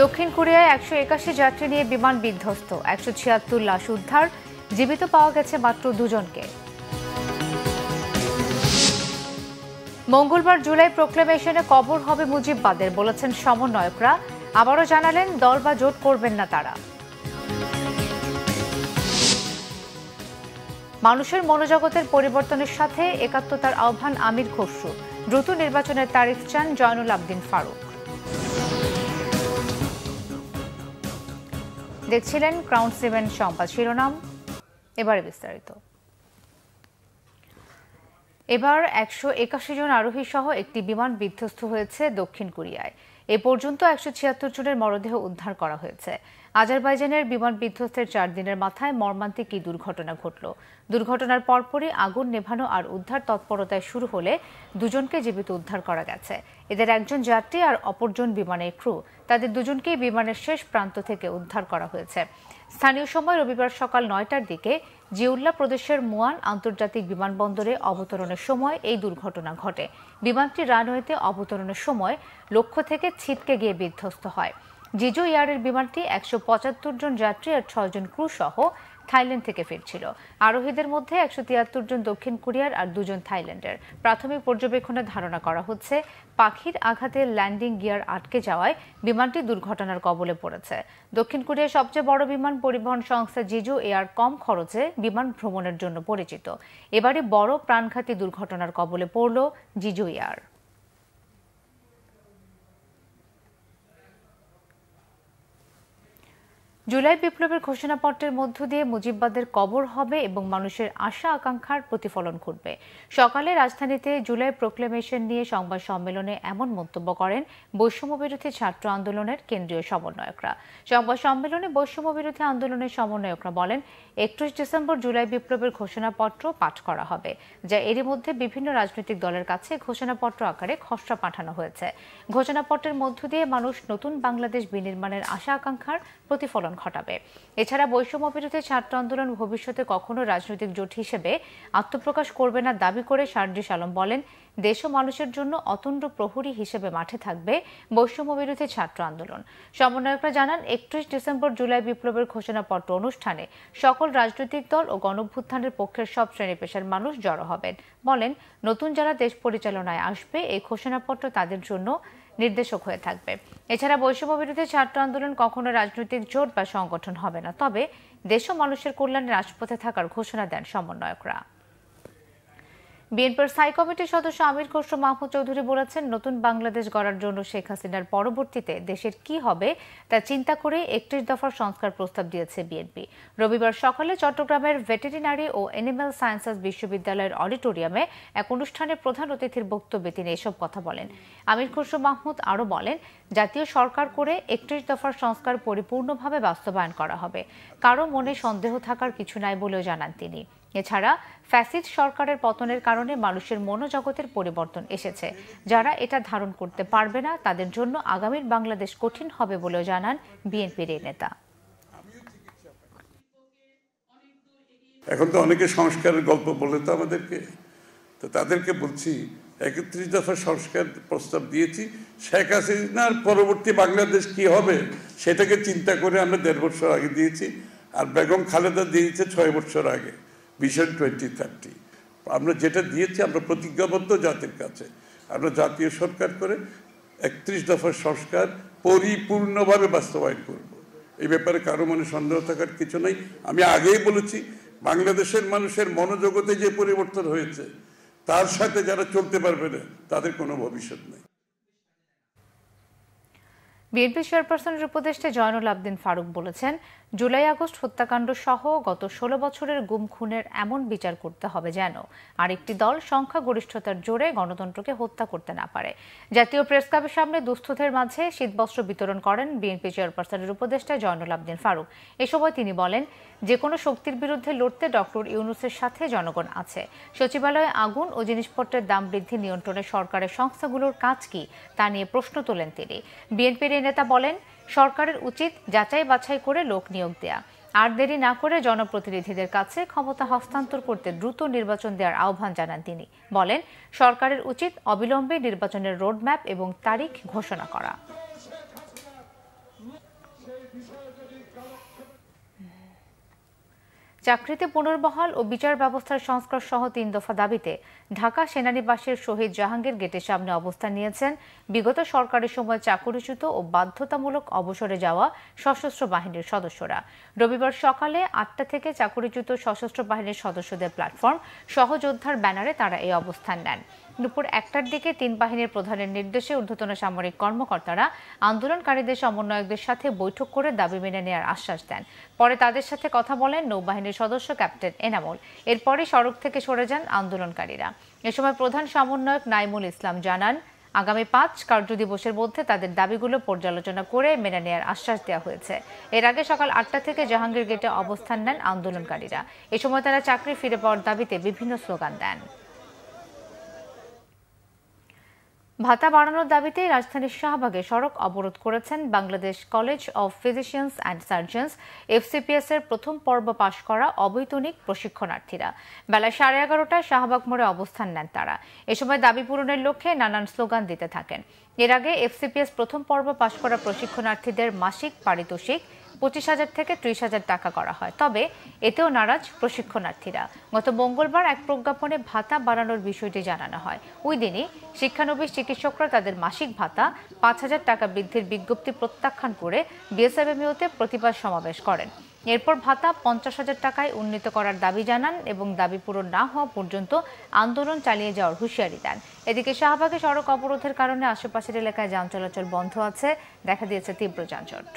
দক্ষিণ কোরিয়ায় ১৮১ যাত্রী নিয়ে বিমান বিধ্বস্ত, ১৭৬ লাশ উদ্ধার, জীবিত পাওয়া গেছে মাত্র দুজনকে। মঙ্গলবার জুলাই প্রোক্লেমেশনে কবর হবে মুজিববাদের, বলেছেন সমন্বয়করা। আবারও জানালেন দল বা জোট করবেন না তারা। মানুষের মনোজগতের পরিবর্তনের সাথে একাত্মতার আহ্বান আমির খসরু। দ্রুত নির্বাচনের তারিখ চান জয়নুল আবদিন ফারুক। দেখছিলেন ক্রাউন 7 সংবাদ শিরোনাম, এবারে বিস্তারিত। এবার ১৮১ জন আরোহী সহ একটি বিমান বিধ্বস্ত হয়েছে দক্ষিণ কোরিয়ায়। এ পর্যন্ত ১৭৬ জনের মরদেহ উদ্ধার করা হয়েছে। আজারবাইজানের বিমান বিধ্বস্তের ৪ দিনের মাথায় মর্মান্তিক এই দুর্ঘটনা ঘটল। দুর্ঘটনার পরপরই আগুন নেভানো আর উদ্ধার তৎপরতায় শুরু হলে দুজনকে জীবিত উদ্ধার করা গেছে। এদের একজন যাত্রী আর অপরজন বিমানের ক্রু। তাদের দুজনকেই বিমানের শেষ প্রান্ত থেকে উদ্ধার করা হয়েছে। স্থানীয় সময় রবিবার সকাল ৯টার দিকে জিউল্লা প্রদেশের মুয়ান আন্তর্জাতিক বিমানবন্দরে অবতরণের সময় এই দুর্ঘটনা ঘটে। বিমানটি রানওয়েতে অবতরণের সময় লক্ষ্য থেকে ছিটকে গিয়ে বিধ্বস্ত হয়। জিজু এয়ারের বিমানটি ১৭৫ জন যাত্রী আর ৬ জন ক্রু সহ থাইল্যান্ড থেকে ফিরছিল। আরোহীদের মধ্যে ১৭৩ জন দক্ষিণ কোরিয়ার আর ২ জন থাইল্যান্ডের। প্রাথমিক পর্যবেক্ষণে ধারণা করা হচ্ছে পাখির আঘাতে ল্যান্ডিং গিয়ার আটকে যাওয়ায় বিমানটি দুর্ঘটনার কবলে পড়েছে। দক্ষিণ কোরিয়ার সবচেয়ে বড় বিমান পরিবহন সংস্থা জিজু এয়ার কম খরচে বিমান ভ্রমণের জন্য পরিচিত। এবারে বড় প্রাণঘাতী দুর্ঘটনার কবলে পড়ল জিজু এয়ার। জুলাই বিপ্লবের ঘোষণাপত্রের মধ্য দিয়ে মুজিববাদের কবর হবে এবং মানুষের আশা আকাঙ্ক্ষার প্রতিফলন ঘটবে। সকালে রাজধানীতে জুলাই প্রোক্লেমেশন নিয়ে সংবাদ সম্মেলনে এমন মন্তব্য করেন বৈষম্যবিরোধী ছাত্র আন্দোলনের কেন্দ্রীয় সমন্বয়করা। সংবাদ সম্মেলনে বৈষম্যবিরোধী আন্দোলনের সমন্বয়করা বলেন, ৩১ ডিসেম্বর জুলাই বিপ্লবের ঘোষণাপত্র পাঠ করা হবে, যা এরই মধ্যে বিভিন্ন রাজনৈতিক দলের কাছে ঘোষণাপত্র আকারে খসড়া পাঠানো হয়েছে। ঘোষণাপত্রের মধ্য দিয়ে মানুষ নতুন বাংলাদেশ বিনির্মাণের আশা আকাঙ্ক্ষার প্রতিফলন ঘটাবে। এছাড়া বৈষম্য বিরোধী ছাত্র আন্দোলন ভবিষ্যতে কখনো রাজনৈতিক জোট হিসেবে আত্মপ্রকাশ করবে না দাবি করে সার্জিস আলম বলেন, দেশ ও মানুষের জন্য অতন্দ্র প্রহরী হিসেবে মাঠে থাকবে বৈষম্য বিরোধী ছাত্র আন্দোলন। সমন্বয়করা জানান, ৩১ ডিসেম্বর জুলাই বিপ্লবের ঘোষণাপত্র অনুষ্ঠানে সকল রাজনৈতিক দল ও গণঅভ্যুত্থানের পক্ষের সব শ্রেণী পেশার মানুষ জড়ো হবেন। বলেন, নতুন যারা দেশ পরিচালনায় আসবে এই ঘোষণাপত্র তাদের জন্য নির্দেশক হয়ে থাকবে। এছাড়া বৈষম্য বিরোধী ছাত্র আন্দোলন কখনো রাজনৈতিক জোট বা সংগঠন হবে না, তবে দেশ ও মানুষের কল্যাণে রাজপথে থাকার ঘোষণা দেন সমন্বয়করা। বিএনপির স্থায়ী কমিটির সদস্য আমির খসরু মাহমুদ চৌধুরী বলেছেন, নতুন বাংলাদেশ গড়ার জন্য শেখ হাসিনার পরবর্তীতে দেশের কি হবে তা চিন্তা করে ৩১ দফার সংস্কার প্রস্তাব দিয়েছে বিএনপি। রবিবার সকালে চট্টগ্রামের ভেটেরিনারি ও এনিম্যাল সায়েন্সেস বিশ্ববিদ্যালয়ের অডিটোরিয়ামে এক অনুষ্ঠানে প্রধান অতিথির বক্তব্যে তিনি এসব কথা বলেন। আমির খসরু মাহমুদ আরও বলেন, জাতীয় সরকার করে ৩১ দফার সংস্কার পরিপূর্ণভাবে বাস্তবায়ন করা হবে। কারো মনে সন্দেহ থাকার কিছু নাই বলেও জানান তিনি। এছাড়া ফ্যাসিস্ট সরকারের পতনের কারণে মানুষের মনোজগতের পরিবর্তন এসেছে। যারা এটা ধারণ করতে পারবে না তাদের জন্য আগামীর বাংলাদেশ কঠিন হবে বলেও জানান বিএনপির এই নেতা। এখন তো অনেকে সংস্কারের গল্প বলে তো আমাদেরকে, তো তাদেরকে বলছি ৩১ দফা সংস্কার প্রস্তাব দিয়েছি, শেখ হাসিনার পরবর্তী বাংলাদেশ কি হবে সেটাকে চিন্তা করে আমরা ১.৫ বছর আগে দিয়েছি, আর বেগম খালেদা দিয়েছে ৬ বছর আগে, ভিশন 2030। আমরা যেটা দিয়েছি আমরা প্রতিজ্ঞাবদ্ধ জাতির কাছে, আমরা জাতীয় সরকার করে ৩১ দফার সংস্কার পরিপূর্ণভাবে বাস্তবায়ন করব। এই ব্যাপারে কারো মনে সন্দেহ থাকার কিছু নাই। আমি আগেই বলেছি, বাংলাদেশের মানুষের মনোজগতে যে পরিবর্তন হয়েছে তার সাথে যারা চলতে পারবে না তাদের কোনো ভবিষ্যৎ নেই। বিএনপি চেয়ারপারসনের উপদেষ্টা জয়নুল আবদিন ফারুক বলেছেন, জুলাই আগস্ট হত্যাকাণ্ড সহ গত ১৬ বছরের গুম খুনের এমন বিচার করতে হবে যেন আরেকটি দল সংখ্যাগরিষ্ঠতার জোরে গণতন্ত্রকে হত্যা করতে না পারে। জাতীয় প্রেস ক্লাবের সামনে দুস্থদের মাঝে শীতবস্ত্র বিতরণ করেন বিএনপি চেয়ারপারসনের উপদেষ্টা জয়নুল আবদিন ফারুক। এ সময় তিনি বলেন, যে কোনো শক্তির বিরুদ্ধে লড়তে ডক্টর ইউনূসের সাথে জনগণ আছে। সচিবালয়ে আগুন ও জিনিসপত্রের দাম বৃদ্ধি নিয়ন্ত্রণে সরকারের সংস্থাগুলোর কাজ কি তা নিয়ে প্রশ্ন তোলেন তিনি। বিএনপির এই নেতা বলেন, সরকারের উচিত যাচাই বাছাই করে লোক নিয়োগ দেয়া, আর দেরি না করে জনপ্রতিনিধিদের কাছে ক্ষমতা হস্তান্তর করতে দ্রুত নির্বাচন দেওয়ার আহ্বান জানান তিনি। বলেন, সরকারের উচিত অবিলম্বে নির্বাচনের রোডম্যাপ এবং তারিখ ঘোষণা করা। চাকরিতে পুনর্বহাল ও বিচার ব্যবস্থার সংস্কার সহ ৩ দফা দাবিতে ঢাকা সেনানিবাসের শহীদ জাহাঙ্গীর গেটের সামনে অবস্থান নিয়েছেন বিগত সরকারের সময় চাকরিচ্যুত ও বাধ্যতামূলক অবসরে যাওয়া সশস্ত্র বাহিনীর সদস্যরা। রবিবার সকালে ৮টা থেকে চাকরিচ্যুত সশস্ত্র বাহিনীর সদস্যদের প্ল্যাটফর্ম সহযোদ্ধার ব্যানারে তারা এই অবস্থান নেন। দুপুর ১টার দিকে ৩ বাহিনীর প্রধানের নির্দেশে ঊর্ধ্বতন সামরিক কর্মকর্তারা আন্দোলনকারীদের সমন্বয়কদের সাথে বৈঠক করে দাবি মেনে নেওয়ার আশ্বাস দেন। পরে তাদের সাথে কথা বলেন নৌবাহিনীর সদস্য ক্যাপ্টেন এনামুল। এরপরই সড়ক থেকে সরে যান আন্দোলনকারীরা। এ সময় প্রধান সমন্বয়ক নাইমুল ইসলাম জানান, আগামী ৫ কার্যদিবসের মধ্যে তাদের দাবিগুলো পর্যালোচনা করে মেনে নেওয়ার আশ্বাস দেওয়া হয়েছে। এর আগে সকাল ৮টা থেকে জাহাঙ্গীর গেটে অবস্থান নেন আন্দোলনকারীরা। এ সময় তারা চাকরি ফিরে পাওয়ার দাবিতে বিভিন্ন স্লোগান দেন। ভাতা বাড়ানোর দাবিতে রাজধানীর শাহবাগে সড়ক অবরোধ করেছেন Bangladesh college of physicians and surgeons FCPS এর প্রথম পর্ব পাশ করা অবৈতনিক প্রশিক্ষণার্থীরা। বেলা 11:30টায় শাহবাগ মোড়ে অবস্থান নেন তারা। এ সময় দাবি পূরণের লক্ষ্যে নানান স্লোগান দিতে থাকেন। এর আগে এফসিপিএস প্রথম পর্ব পাশ করা প্রশিক্ষণার্থীদের মাসিক পারিতোষিক 25,000 থেকে 30,000 টাকা করা হয়। তবে এতেও নারাজ প্রশিক্ষণার্থীরা। গত মঙ্গলবার এক প্রজ্ঞাপনে ভাতা বাড়ানোর বিষয়টি জানানো হয়। ওই দিনই শিক্ষানবিশ চিকিৎসকরা তাদের মাসিক ভাতা 5,000 টাকা বৃদ্ধির বিজ্ঞপ্তি প্রত্যাখ্যান করে বিএসএমইউতে প্রতিবাদ সমাবেশ করেন। এরপর ভাতা 50,000 টাকায় উন্নীত করার দাবি জানান এবং দাবি পূরণ না হওয়া পর্যন্ত আন্দোলন চালিয়ে যাওয়ার হুঁশিয়ারি দেন। এদিকে শাহবাগে সড়ক অবরোধের কারণে আশেপাশের এলাকায় যান চলাচল বন্ধ আছে, দেখা দিয়েছে তীব্র যানজট।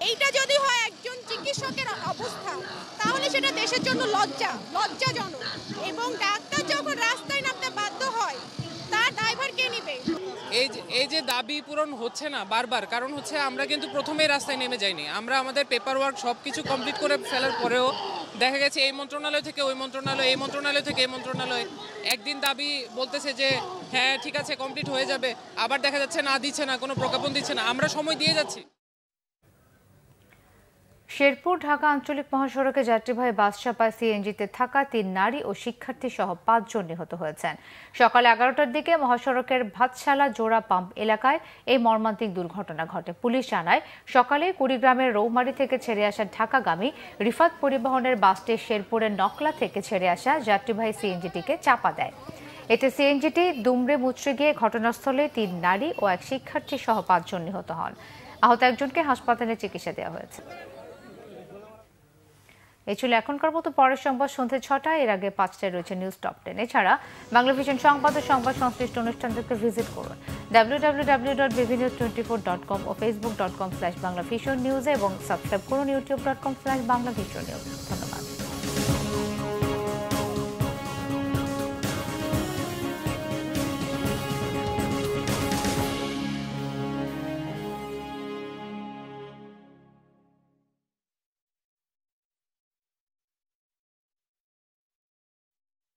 এইটা যদি হয় একজন চিকিৎসকের অবস্থা, তাহলে সেটা দেশের জন্য লজ্জাজনক। এবং ডাক্তার যখন রাস্তায় নামতে বাধ্য হয়, তার ড্রাইভার কে নেবে? এই যে দাবি পূরণ হচ্ছে না বারবার, কারণ হচ্ছে আমরা কিন্তু প্রথমেই রাস্তায় নেমে যাইনি। আমরা আমাদের পেপার ওয়ার্ক সব কিছু কমপ্লিট করে ফেলার পরেও দেখা গেছে এই মন্ত্রণালয় থেকে ওই মন্ত্রণালয়, এই মন্ত্রণালয় থেকে এই মন্ত্রণালয়। একদিন দাবি বলতেছে যে হ্যাঁ ঠিক আছে কমপ্লিট হয়ে যাবে, আবার দেখা যাচ্ছে না, দিচ্ছে না, কোনো প্রজ্ঞাপন দিচ্ছে না। আমরা সময় দিয়ে যাচ্ছি। শেরপুর ঢাকা আঞ্চলিক মহাসড়কে যাত্রীবাহী বাস চাপায় সিএনজিতে থাকা 3 নারী ও শিক্ষার্থী সহ 5 জন নিহত হয়েছেন। সকাল 11টার দিকে মহাসড়কের ভাতশালা জোড়া পাম্প এলাকায় এই মর্মান্তিক দুর্ঘটনা ঘটে। পুলিশ জানায়, সকালে কুড়িগ্রামের রৌমারী থেকে ছেড়ে আসা ঢাকাগামী রিফাত পরিবহনের বাসটি শেরপুরের নকলা থেকে ছেড়ে আসা যাত্রীবাহী সিএনজিটিকে চাপা দেয়। এতে সিএনজিটি দুমড়ে মুচড়ে গিয়ে ঘটনাস্থলে 3 নারী ও এক শিক্ষার্থী সহ 5 জন নিহত হন। আহত একজনকে হাসপাতালে চিকিৎসা দেওয়া হয়েছে। এই ছিল এখনকার মতো। পরের সংবাদ সন্ধ্যে 6টায়, এর আগে 5টায় রয়েছে নিউজ টপ 10। এছাড়া বাংলা ভিশন সংবাদ ও সংবাদ সংশ্লিষ্ট অনুষ্ঠান দেখতে ভিজিট করুন www.bvnews24.com ও facebook.com/banglavisionnews এবং সাবস্ক্রাইব করুন youtube.com/banglavisionnews। ধন্যবাদ।